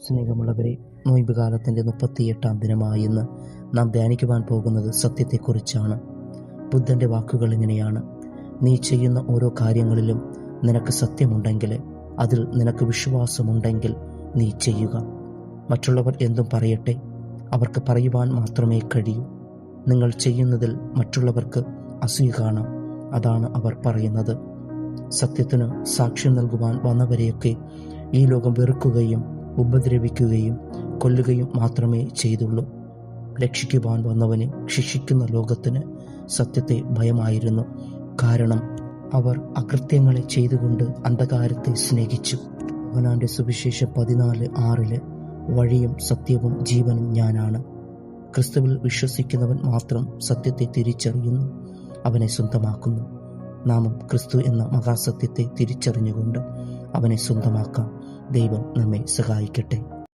സ്നേഹമുള്ളവരെ, നോയമ്പ് കാലത്തിൻ്റെ 38-ാം ദിനമായി ഇന്ന് നാം ധ്യാനിക്കുവാൻ പോകുന്നത് സത്യത്തെക്കുറിച്ചാണ്. ബുദ്ധൻ്റെ വാക്കുകൾ ഇങ്ങനെയാണ്: നീ ചെയ്യുന്ന ഓരോ കാര്യങ്ങളിലും നിനക്ക് സത്യമുണ്ടെങ്കിൽ, അതിൽ നിനക്ക് വിശ്വാസമുണ്ടെങ്കിൽ നീ ചെയ്യുക. മറ്റുള്ളവർ എന്തും പറയട്ടെ, അവർക്ക് പറയുവാൻ മാത്രമേ കഴിയൂ. നിങ്ങൾ ചെയ്യുന്നതിൽ മറ്റുള്ളവർക്ക് അസൂയ കാണാം, അതാണ് അവർ പറയുന്നത്. സത്യത്തിന് സാക്ഷ്യം നൽകുവാൻ വന്നവരെയൊക്കെ ഈ ലോകം വെറുക്കുകയും ഉപദ്രവിക്കുകയും കൊല്ലുകയും മാത്രമേ ചെയ്തുള്ളൂ. രക്ഷിക്കുവാൻ വന്നവനെ ശിക്ഷിക്കുന്ന ലോകത്തിന് സത്യത്തെ ഭയമായിരുന്നു. കാരണം അവർ അകൃത്യങ്ങളെ ചെയ്തുകൊണ്ട് അന്ധകാരത്തെ സ്നേഹിച്ചു. യോഹന്നാന്റെ സുവിശേഷം 14:6 വഴിയും സത്യവും ജീവനും ഞാനാണ്. ക്രിസ്തുവിൽ വിശ്വസിക്കുന്നവൻ മാത്രം സത്യത്തെ തിരിച്ചറിയുന്നു, അവനെ സ്വന്തമാക്കുന്നു. നാമും ക്രിസ്തു എന്ന മഹാസത്യത്തെ തിരിച്ചറിഞ്ഞുകൊണ്ട് അവനെ സ്വന്തമാക്കാം. ദൈവം നമ്മെ സഹായിക്കട്ടെ.